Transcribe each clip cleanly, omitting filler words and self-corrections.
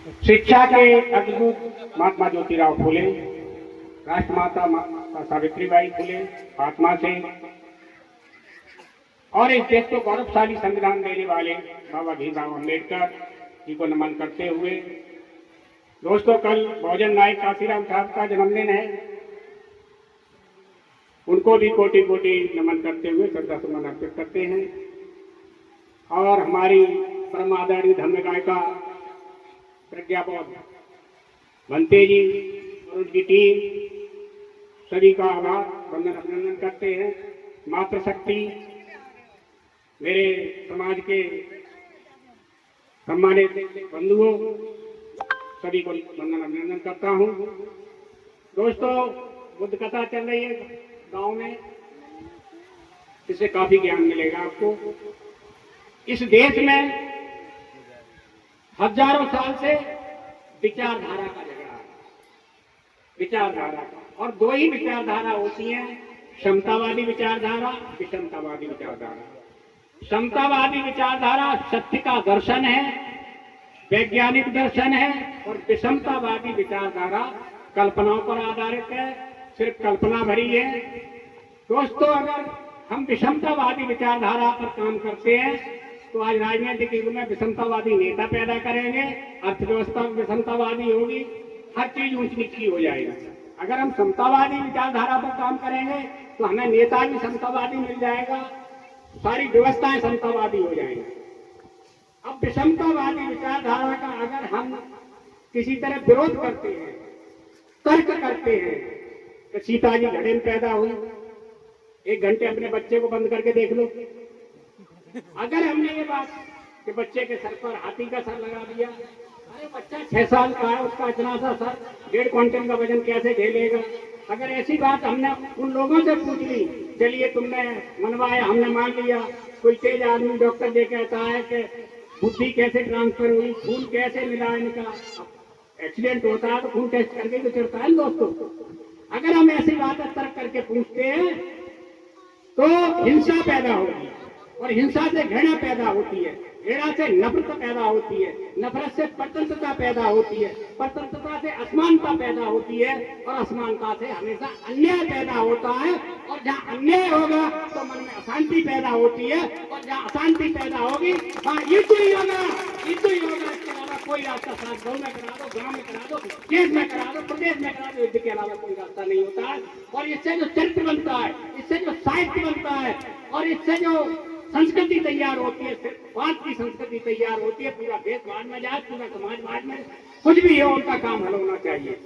शिक्षा के अग्रदूत महात्मा ज्योतिराव फुले, राष्ट्रमाता माता सावित्रीबाई फुले, महात्मा सिंह और इस देश को गौरवशाली संविधान देने वाले बाबा भीमराव अम्बेडकर जी को नमन करते हुए, दोस्तों कल बहुजन नायक काशीराम साहब का जन्मदिन है। उनको भी कोटि कोटि नमन करते हुए श्रद्धा सुमन अर्पित करते हैं। और हमारी परम आदरणीय धर्म गायिका प्रज्ञा बौद्ध भंते जी और उनकी टीम सभी का आभार वंदन अभिनंदन करते हैं। मातृशक्ति मेरे समाज के सम्मानित बंधुओं सभी को वंदन अभिनंदन करता हूँ। दोस्तों बुद्ध कथा चल रही है गांव में, इससे काफी ज्ञान मिलेगा आपको। इस देश में हजारों साल से विचारधारा का झगड़ा है, विचारधारा का, और दो ही विचारधारा होती है, समतावादी विचारधारा, विषमतावादी विचारधारा। समतावादी विचारधारा सत्य का दर्शन है, वैज्ञानिक दर्शन है, और विषमतावादी विचारधारा कल्पनाओं पर आधारित है, सिर्फ कल्पना भरी है। दोस्तों अगर हम विषमतावादी विचारधारा पर काम करते हैं तो आज राजनीतिक युग में विषमतावादी नेता पैदा करेंगे, अर्थव्यवस्था विषमतावादी होगी, हर चीज ऊंच नीची हो जाएगी। अगर हम समतावादी विचारधारा पर काम करेंगे तो हमें नेता भी समतावादी मिल जाएगा, सारी व्यवस्थाएं समतावादी हो जाएंगी। अब विषमतावादी विचारधारा का अगर हम किसी तरह विरोध करते हैं, तर्क करते हैं, तो सीता जी घड़े में पैदा हुई, 1 घंटे अपने बच्चे को बंद करके देख लो। अगर हमने ये बात कि बच्चे के सर पर हाथी का सर लगा दिया, अरे बच्चा 6 साल का है, उसका इतना सा सर 1.5 क्विंटल का वजन कैसे झेलेगा। अगर ऐसी बात हमने उन लोगों से पूछ ली, चलिए तुमने मनवाया, हमने मान लिया, कोई तेज आदमी डॉक्टर ये कहता है कि बुद्धि कैसे ट्रांसफर हुई, खून कैसे मिला इनका, एक्सीडेंट होता है तो खून टेस्ट करके तो चलता है दोस्तों। अगर हम ऐसी बातें तर्क करके पूछते हैं तो हिंसा पैदा होगी, और हिंसा से घृणा पैदा होती है, घृणा से नफरत पैदा होती है, नफरत से परतंत्रता पैदा होती है, परतंत्रता से असमानता पैदा होती है, और असमानता से हमेशा अन्याय पैदा होता है। और जहाँ अन्याय होगा तो मन में अशांति पैदा होती है, और जहाँ अशांति पैदा होगी वहाँ युद्ध ही होगा, युद्ध ही होगा। इसके अलावा कोई रास्ता साथ गाँव में करा दो, गाँव में करा दो, देश में करा दो, प्रदेश में करा दो, युद्ध के अलावा कोई रास्ता नहीं होता है। और इससे जो चरित्र बनता है, इससे जो साहित्य बनता है, और इससे जो संस्कृति तैयार होती है, सिर्फ बात की संस्कृति तैयार होती है, पूरा देश बाद में जाए, पूरा समाज बाद में, कुछ भी हो उनका काम हल होना चाहिए।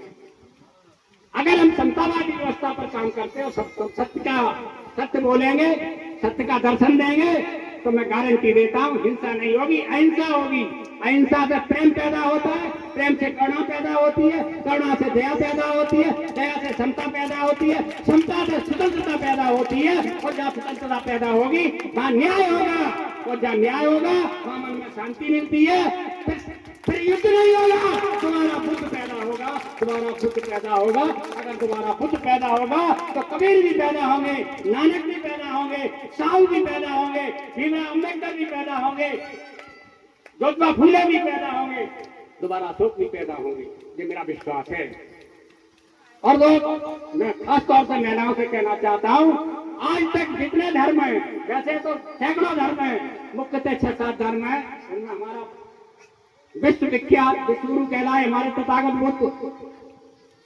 अगर हम समतावादी व्यवस्था पर काम करते हैं और सत्य बोलेंगे, सत्य का दर्शन देंगे, तो मैं गारंटी देता हूँ हिंसा नहीं होगी, अहिंसा होगी। अहिंसा से प्रेम पैदा होता है, प्रेम से करुणा पैदा होती है, करुणा से दया पैदा होती है, दया से समता पैदा होती है, समता से स्वतंत्रता पैदा होती है, और जहाँ स्वतंत्रता पैदा होगी वहाँ न्याय होगा, और जहाँ न्याय होगा वहाँ मन में शांति मिलती है। फिर युद्ध नहीं होगा, तुम्हारा बुद्ध पैदा होगा, तुम्हारा बुद्ध पैदा होगा। अगर तुम्हारा बुद्ध पैदा होगा तो कबीर भी पैदा होंगे, नानक भी पैदा होंगे, साहू भी पैदा होंगे, भीमराव अम्बेडकर भी पैदा होंगे, ज्योतिबा फुले भी पैदा होंगे, दोबारा अशोक भी पैदा होंगे, ये मेरा विश्वास है। और दोस्तों मैं खास तौर से महिलाओं से कहना चाहता हूँ, आज तक जितने धर्म है, वैसे तो सैकड़ों धर्म है, मुख्यतः 6-7 धर्म है, उनमें हमारा विश्व विख्यात विश्वगुरु कहलाए हमारे तथागत बुद्ध।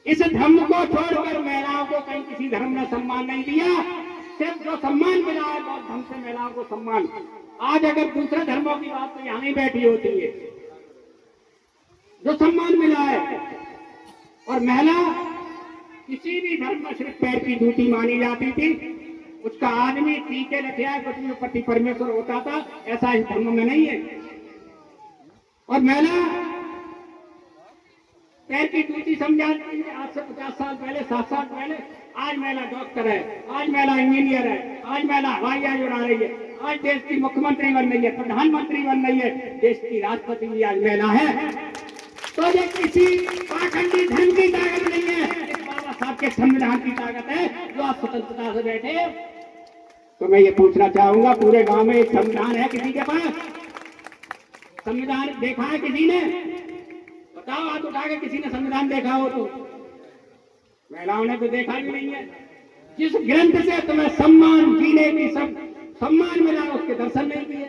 इस धर्म को छोड़कर महिलाओं को कहीं किसी धर्म ने सम्मान नहीं दिया, सिर्फ जो सम्मान मिला है बौद्ध धर्म से महिलाओं को सम्मान। आज अगर दूसरे धर्मों की बात तो यहाँ नहीं बैठी होती है, जो सम्मान मिला है। और महिला किसी भी धर्म में सिर्फ पैर की जूती मानी जाती थी, उसका आदमी टीके लठिया कुछ भी पति परमेश्वर होता था, ऐसा इस धर्म में नहीं है। और महिला पैर की जूती समझाती है आज से 50 साल पहले, 7 साल पहले। आज महिला डॉक्टर है, आज महिला इंजीनियर है, आज महिला हवाई जहाज उड़ा रही है, आज देश की मुख्यमंत्री बन रही है, प्रधानमंत्री बन रही है, देश की राष्ट्रपति भी आज महिला है। तो ये किसी पाखंडी धर्म की ताकत नहीं है, इस बाबा साहब के संविधान की ताकत है, जो आप स्वतंत्रता से बैठे। तो मैं ये पूछना चाहूंगा, पूरे गांव में एक संविधान है किसी के पास? संविधान देखा है किसी ने? उठा के किसी ने संविधान देखा हो तो? महिलाओं ने तो देखा ही नहीं है। जिस ग्रंथ से तुम्हें सम्मान जीने की सब सम्मान मिला उसके दर्शन नहीं किए।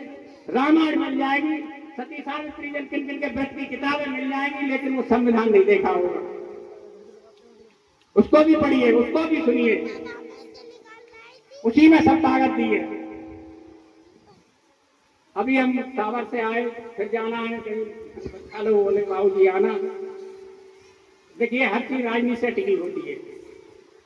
रामायण मिल जाएगी, सती सावित्री जन किन किन के व्रत की किताबें मिल जाएंगी, लेकिन वो संविधान नहीं देखा होगा। उसको भी पढ़िए, उसको भी सुनिए, उसी में सब ताकत दी है। अभी हम टावर से आए, फिर जाना है कहीं, हेलो बोले बाबू जी आना। देखिए हर चीज राजनीति से टिकी होती है।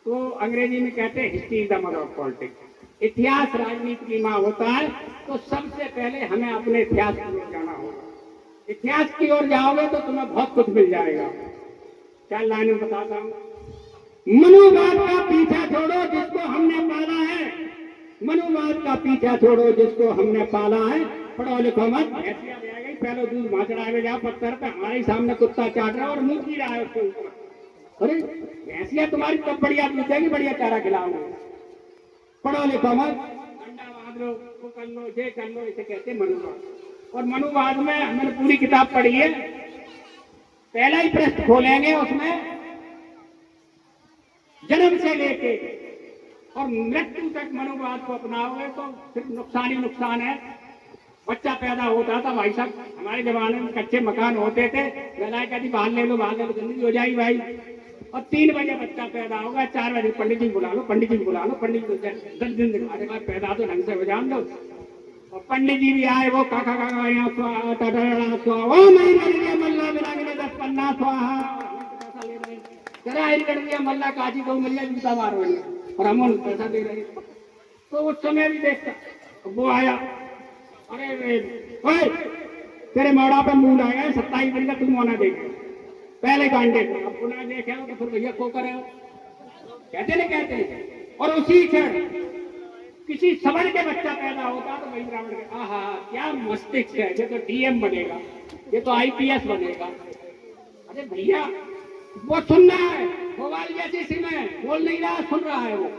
तो अंग्रेजी में कहते हैं history is the mother of politics. इतिहास राजनीति की माँ होता है। तो सबसे पहले हमें अपने इतिहास की ओर जाना होगा। इतिहास की ओर जाओगे तो तुम्हें बहुत कुछ मिल जाएगा। क्या लाइन में बताता हूँ। मनुवाद का पीछा छोड़ो जिसको हमने पाला है, मनुवाद का पीछा छोड़ो जिसको हमने पाला है। पढ़ो लिखो मत, भैंसिया ले आ गई, पहले दूध भाचड़ा में जाओ पत्थर पे, हमारे सामने कुत्ता चाट रहा है और मुंह की रहा है उसके ऊपर। अरे भैंसिया तुम्हारी तब बढ़िया दूध देगी, बढ़िया चारा खिलाओगे। पढ़ो लिखो मत, अंडा बांध लो, वो कर लो, ये कर लो, इसे कहते हैं मनुवाद। और मनुवाद में मैंने पूरी किताब पढ़ी है। पहला ही पृष्ठ खोलेंगे, उसमें जन्म से लेके और मृत्यु तक मनुवाद को अपनाओगे तो सिर्फ नुकसान ही नुकसान है। बच्चा पैदा होता था भाई साहब, हमारे जमाने में कच्चे मकान होते थे, लड़ाई कहती बाहर ले लो, बाहर ले लो, जल्दी हो जाएगी भाई। और 3 बजे बच्चा पैदा होगा, 4 बजे पंडित जी बुला लो, पंडित जी बुला लो, पंडित जी 10 दिन दिखाने बाद पैदा तो ढंग से हो जान दो। और पंडित जी भी आए, वो काका काका यहाँ मल्ला मिला 10 पन्ना स्वाहा कर दिया, मल्ला काजी को मिल गया, जूता मारो और हम पैसा दे रहे। तो उस समय भी देखता, वो आया, अरे ओए तेरे मोड़ा पे मूल आएगा, 27 दिन का तुम मोना देखे पहले कांडे को, अब पुनः देखे हो तो फिर भैया को करे हो, कहते नहीं कहते। और उसी क्षण किसी सबर के बच्चा पैदा होता तो वही ब्राह्मण के आहा क्या मस्तिष्क है, ये तो डीएम बनेगा, ये तो आईपीएस बनेगा। अरे भैया वो सुन रहा है, मोबाइल जैसी सिम है, बोल नहीं रहा, सुन रहा है वो।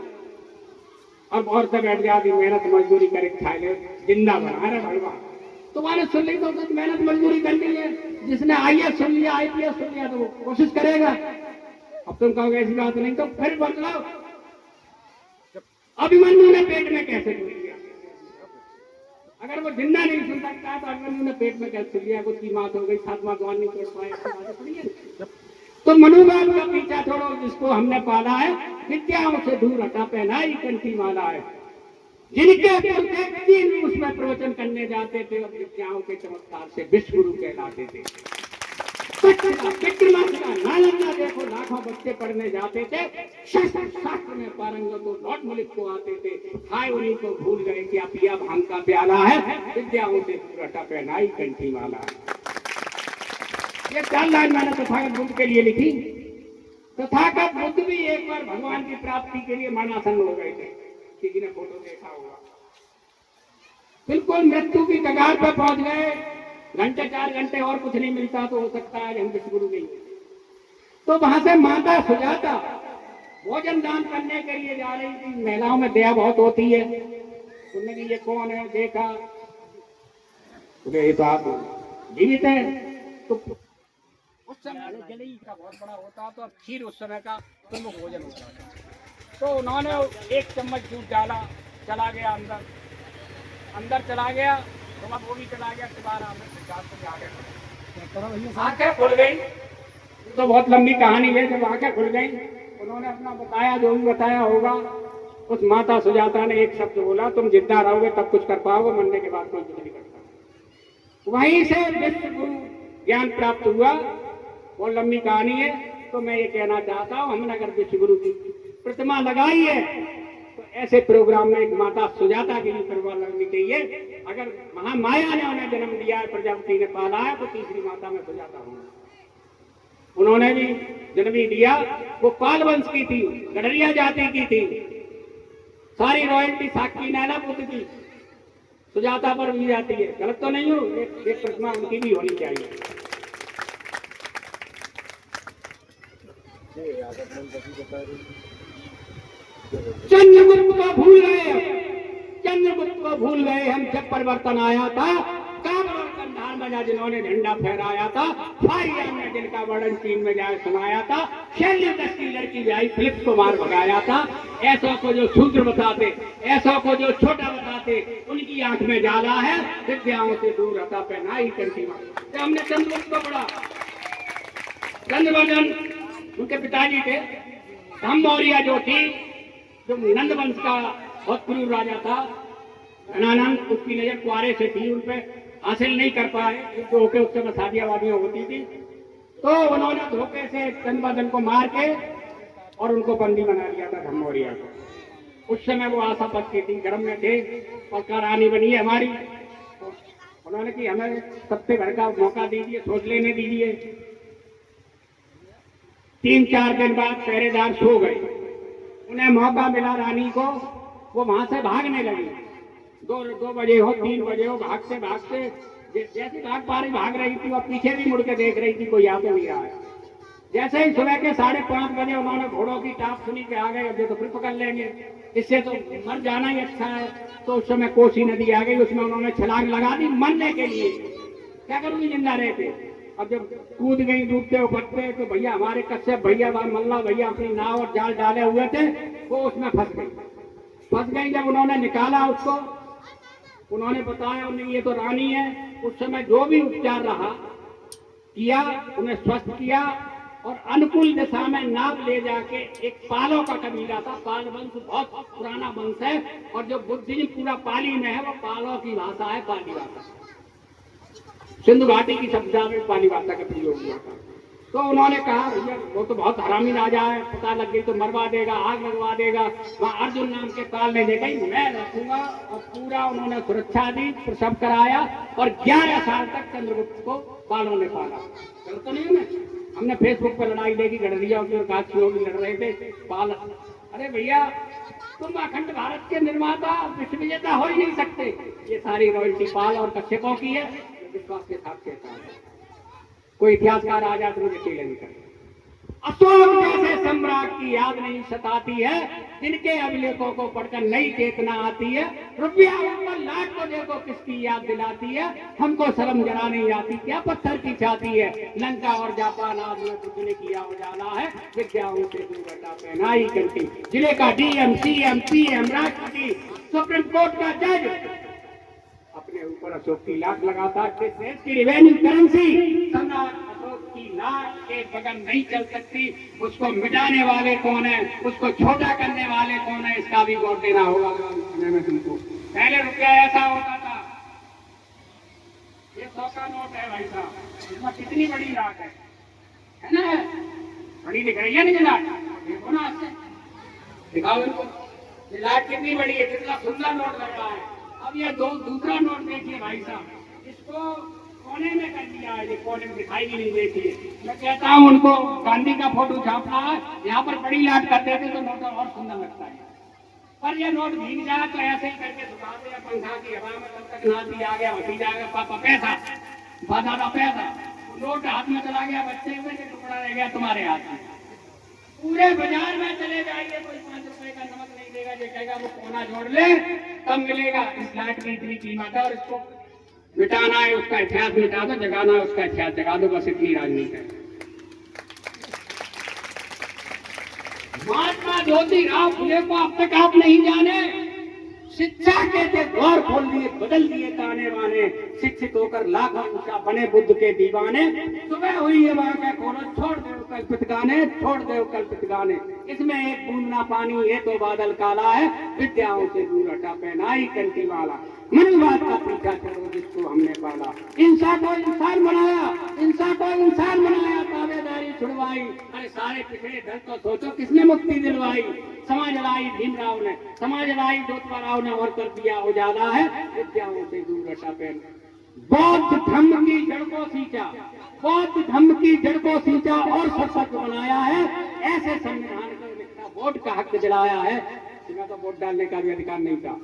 अब और से बैठ गया, मेहनत मजदूरी करे खाए ले, जिंदा बना रहे भगवान। तुम्हारे सुन ली तो मेहनत मजदूरी करनी है। जिसने आईएएस सुन लिया, आईपीएस सुन लिया तो वो कोशिश करेगा। अब तुम कहोगे ऐसी बात नहीं, तो फिर बदलाओ। अभिमन्यु ने पेट में कैसे सुन लिया? अगर वो जिंदा नहीं सुन सकता तो अभिमन्यु ने पेट में कैसे सुन लिया? कुछ की मात हो गई, 7वां द्वार नहीं तोड़ पाए। तो मनुवाद का पीछा छोड़ो जिसको हमने पाला है, विद्याओं से दूर हटा पहनाई कंठी माला है। जिनके उसमें प्रवचन करने जाते थे और विद्याओं के चमत्कार से विश्व गुरु कहलाते थे। विक्रमाशिला नालंदा देखो, लाखों बच्चे पढ़ने जाते थे, शास्त्र में पारंगत को लॉर्ड मलिक को आते थे। हाय उन्हीं को भूल गए क्या पिया भांग का प्याला है, विद्याओं से दूर हटा पहनाई कंठी माला है। ये 4 लाइन मैंने तथागत बुद्ध के लिए लिखी। तथागत बुद्ध भी एक बार भगवान की प्राप्ति के लिए मरणासन हो गए थे, किसी ने फोटो देखा होगा। बिल्कुल मृत्यु की कगार पर पहुंच गए, घंटे 4 घंटे और कुछ नहीं मिलता तो हो सकता है हम विश्व गुरु नहीं। तो वहां से माता सुजाता भोजन दान करने के लिए जा रही थी। महिलाओं में दया बहुत होती है। उन्होंने ये कौन है देखा, ये तो आप जीवित है। तो उस समय जलेई का बहुत बड़ा होता तो अब खीर उस समय का प्रमुख भोजन होता था। तो उन्होंने 1 चम्मच दूध डाला, चला गया अंदर चला गया, तो अब वो भी चला गया, दोबारा आंखें खुल गई। तो बहुत लंबी कहानी है। जब आंखें खुल गई, उन्होंने अपना बताया, जो भी बताया होगा। उस माता सुजाता ने एक शब्द बोला, तुम जिंदा रहोगे तब कुछ कर पाओगे, मरने के बाद कोई कुछ नहीं करता। वहीं से विश्व गुरु ज्ञान प्राप्त हुआ। और लंबी कहानी है। तो मैं ये कहना चाहता हूँ, हमने अगर विश्व गुरु की प्रतिमा लगाई है तो ऐसे प्रोग्राम में एक माता सुजाता की भी प्रतिमा लगनी चाहिए। अगर महामाया ने उन्हें जन्म दिया है, प्रजापति ने पाला है, तो तीसरी माता में सुजाता हूँ। उन्होंने भी जन्म ही दिया। वो पाल वंश की थी, गडरिया जाति की थी। सारी रॉयल्टी साक्षी नैना पुत्र की सुजाता पर मिल जाती है। गलत तो नहीं हो, एक प्रतिमा उनकी भी होनी चाहिए। चंद्रगुप्त को भूल गए, चंद्रगुप्त को भूल गए हम। जब परिवर्तन आया था, का परिवर्तन धार बजा जिन्होंने झंडा फहराया था, फाइया में जिनका का वर्णन चीन में जाए सुनाया था, शैल्य की लड़की भी आई, फिलिप्स को मार भगाया था। ऐसों को जो शूद्र बताते, ऐसों को जो छोटा बताते, उनकी आंख में जाला है, विद्याओं से दूर रहता पहनाई कंठी मार। हमने चंद्रगुप्त को पढ़ा, चंद्रवर्धन उनके पिताजी थे। धम्म मौर्य जो थी, जो नंद वंश का बहुत क्रूर राजा था, धनानंद, उसकी नजर कुआरे से थी, उन पे हासिल नहीं कर पाए, जो होके उस समय शादियां वादियां होती थी। तो उन्होंने धोखे से चंद्रवर्धन को मार के और उनको बंदी बना लिया था धम्म मौर्य को। उस समय वो आशा पत्नी थी, गर्म में थे, और रानी बनी है हमारी। तो उन्होंने कि हमें सत्य भर का मौका दीजिए, सोच लेने दीजिए। 3-4 दिन बाद पहरेदार सो गए, उन्हें मौका मिला रानी को, वो वहां से भागने लगी। 2 बजे हो, 3 बजे हो, भागते भागते जैसे भाग पा रही भाग रही थी, और पीछे भी मुड़ के देख रही थी कोई आ तो नहीं रहा है। जैसे ही सुबह के 5:30 बजे उन्होंने घोड़ों की टाप सुनी के आ गए, अब तो फिर पकड़ लेंगे, इससे तो मर जाना ही अच्छा है। तो उस समय कोसी नदी आ गई, उसमें उन्होंने छलांग लगा दी मरने के लिए। क्या करूंगी, जिंदा रहते। अब जब कूद गई डूबते उपटते, तो भैया हमारे कश्यप भैया, मल्ला भैया अपनी नाव और जाल डाले हुए थे, वो उसमें फंस गई। जब उन्होंने निकाला उसको, उन्होंने बताया उन्हें ये तो रानी है। उस समय जो भी उपचार रहा किया, उन्हें स्वस्थ किया, और अनुकूल दिशा में नाव ले जाके, एक पालों का कबीला था, पाल वंश बहुत पुराना वंश है, और जो बुद्धिज्म पूरा पाली में है, वो पालों की भाषा है, पाली भाषा। सिंधु घाटी की सभ्यता में पाली भाषा का प्रयोग हुआ था। तो उन्होंने कहा भैया वो तो बहुत हरामी राजा है, पता लग गई तो मरवा देगा, आग लगवा देगा। वहां अर्जुन नाम के पाल ने देखा मैं रखूंगा, और पूरा उन्होंने सुरक्षा दी, प्रसव कराया, और 11 साल तक चंद्रगुप्त को पालों ने पाला। चलो तो नहीं है, हमने फेसबुक पर लड़ाई देखी, गडरिया की और काशियों की लड़ रहे थे पाल। अरे भैया तुम अखंड भारत के निर्माता, विश्व विजेता हो ही नहीं सकते। ये सारी रॉयल्टी पाल और कश्यपों की है, विश्वास के साथ कहता है। कोई इतिहासकार आ जाए तो मुझे खेल नहीं करता। अशोक जैसे सम्राट की याद नहीं सताती है, जिनके अभिलेखों को पढ़कर नई चेतना आती है। रुपया ऊपर लाख को देखो किसकी याद दिलाती है, हमको शर्म जरा नहीं आती, क्या पत्थर की छाती है। लंका और जापान आज में बुद्ध ने किया उजाला है, विद्याओं से दूर हटा पहनाई करती। जिले का डीएम, सीएम, पीएम, राष्ट्रपति, सुप्रीम कोर्ट का जज अपने ऊपर अशोक की लाख लगाता है। देश की रिवेन्यू करेंसी सम्राट अशोक की लाख के बगैर नहीं चल सकती। उसको मिटाने वाले कौन है, उसको छोटा करने वाले कौन है, इसका भी गौर देना होगा। मैं तुमको पहले रुपया ऐसा होता था, ये 100 का नोट है भाई साहब, इसमें कितनी बड़ी लाख है ना, बड़ी दिख रही है नहीं लाख, देखो ना आपसे दिखाओ इनको, ये लाख कितनी बड़ी है, कितना सुंदर नोट लग रहा है। अब ये दूसरा नोट देखिए भाई साहब, इसको कोने में कर दिया है, कोने में दिखाई भी नहीं देती है। मैं कहता हूँ उनको गांधी का फोटो छापना है, यहाँ पर बड़ी लाट कर देते तो नोट और सुंदर लगता है। पर ये नोट भीग जाए तो ऐसे ही करके सुखा दे, पंखा की हवा में, तब तक नाती आ गया, भतीजा आ गया, पापा पैसा, दादा पैसा, नोट हाथ में चला गया, बच्चे हुए के टुकड़ा रह गया तुम्हारे हाथ में। पूरे बाजार में चले जाइए, कोई 5 रुपए का नमक नहीं देगा, जो कहेगा वो कोना जोड़ ले तब मिलेगा। इस लाट की इतनी कीमत है, और इसको मिटाना है उसका इतिहास मिटा दो, जगाना है उसका इतिहास जगा दो, बस इतनी राजनीति है। महात्मा ज्योतिराव फुले को अब तक आप नहीं जाने, शिक्षा के द्वार खोल दिए, बदल दिए ताने बाने, शिक्षित होकर लाखों ऊंचा बने बुद्ध के दीवाने। सुबह हुई है वहां के खोलो, छोड़ दो कल्पित गाने, छोड़ दो कल्पित गाने, इसमें एक बूंद ना पानी, ये तो बादल काला है, विद्याओं से दूर हटा पहनाई कंठी वाला। मनोवाद का पीछा करो जिसको हमने पाला, इंसान को इंसान बनाया, इंसान को इंसान बनाया, ताबेदारी छुड़वाई। अरे सारे पिछड़े दल को सोचो किसने मुक्ति दिलवाई। समाज लाई भीमराव ने, समाज लाई ज्योतिबा ने, और कर दिया उजाला है, विद्याओं से दूर हटा पहना। बौद्ध धर्म की जड़ को सींचा, बौद्ध धर्म की जड़ को सींचा और सशक्त बनाया है। ऐसे संविधान को लिखा, वोट का हक दिलाया है, जिन्हें तो वोट डालने का भी अधिकार नहीं था।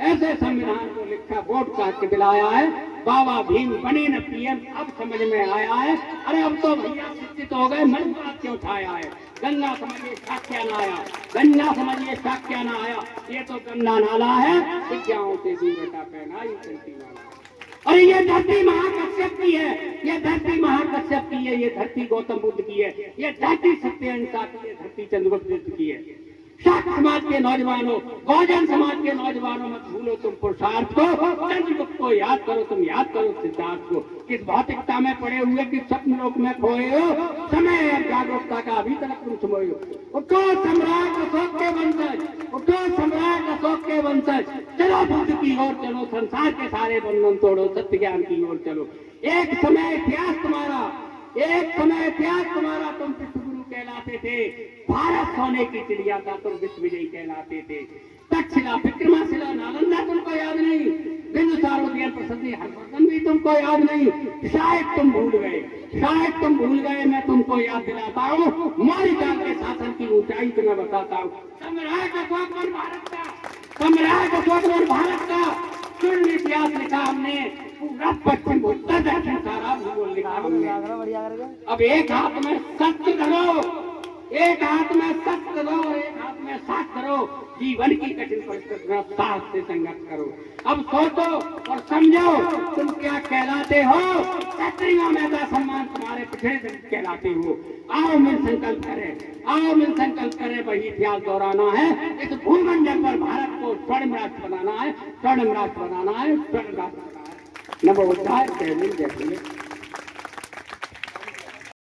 ऐसे संविधान को लिखा, वोट का हक दिलाया है। बाबा भीम बने न पीएम, अब समझ में आया है। अरे अब तो भैया शिक्षित हो गए, मन बात क्यों उठाया है। गंगा समझिए शाक्या ना आया, गंगा समझिए शाक्या ना आया, ये तो गंगा नाला है, विद्याओं से दूर हटा पहनाई कंठी वाला। और ये धरती महाकश्यप की है, ये धरती महाकश्यप की है, ये धरती गौतम बुद्ध की है, ये धरती सत्य अहिंसा की है, धरती चंद्रगुप्त की है। शाक्त समाज के नौजवानों, बहुजन समाज के नौजवानों, मत भूलो तुम पुरुषार्थ को, चंद्रगुप्त को याद करो, तुम याद करो सिद्धार्थ को। किस भौतिकता में पड़े हुए, किस स्वप्न लोक में खोए हो, समय और जागरूकता का अभी तक तुम सोए हो। उठो सम्राट अशोक के वंशज, उठो सम्राट अशोक के वंशज, चलो बुद्ध की ओर चलो, संसार के सारे बंधन तोड़ो, सत्य ज्ञान की ओर चलो। एक समय इतिहास तुम्हारा, एक समय इतिहास तुम्हारा, तुम विश्वगुरु कहलाते थे, भारत सोने की चिड़िया था, तुम विश्व विजयी कहलाते थे। तक्षशिला, विक्रमाशिला, नालंदा तुमको याद नहीं, बिंदुसार, उदयन, प्रसिद्धि, हर्षवर्धन भी तुमको याद नहीं। शायद तुम भूल गए, शायद तुम भूल गए, मैं तुमको याद दिलाता हूँ। मौर्य काल के शासन की ऊंचाई तुम्हें बताता हूँ। सम्राट अशोक भारत का, सम्राट अशोक भारत का स्वर्ण इतिहास लिखा हमने, पूरा पश्चिम उत्तर दक्षिण सारा भूगोल लिखा हमने। अब एक हाथ में शस्त्र धरो, एक हाथ में शस्त्र धरो, एक हाथ में शास्त्र धरो, जीवन की कठिन परिस्थितियों में साहस से संघर्ष करो। अब सोचो और समझो तुम क्या कहलाते हो। क्षत्रियों में का सम्मान तुम्हारे पिछड़े कहलाते हो। आओ मिल संकल्प करें, आओ मिल संकल्प करें, वही इतिहास दोहराना है। इस भूमंडल पर भारत को स्वर्ण राष्ट्र बनाना है, स्वर्ण राष्ट्र बनाना है, स्वर्ण राष्ट्र बनाना है। नमो बुद्धाय, जय हिंद, जय हिंद।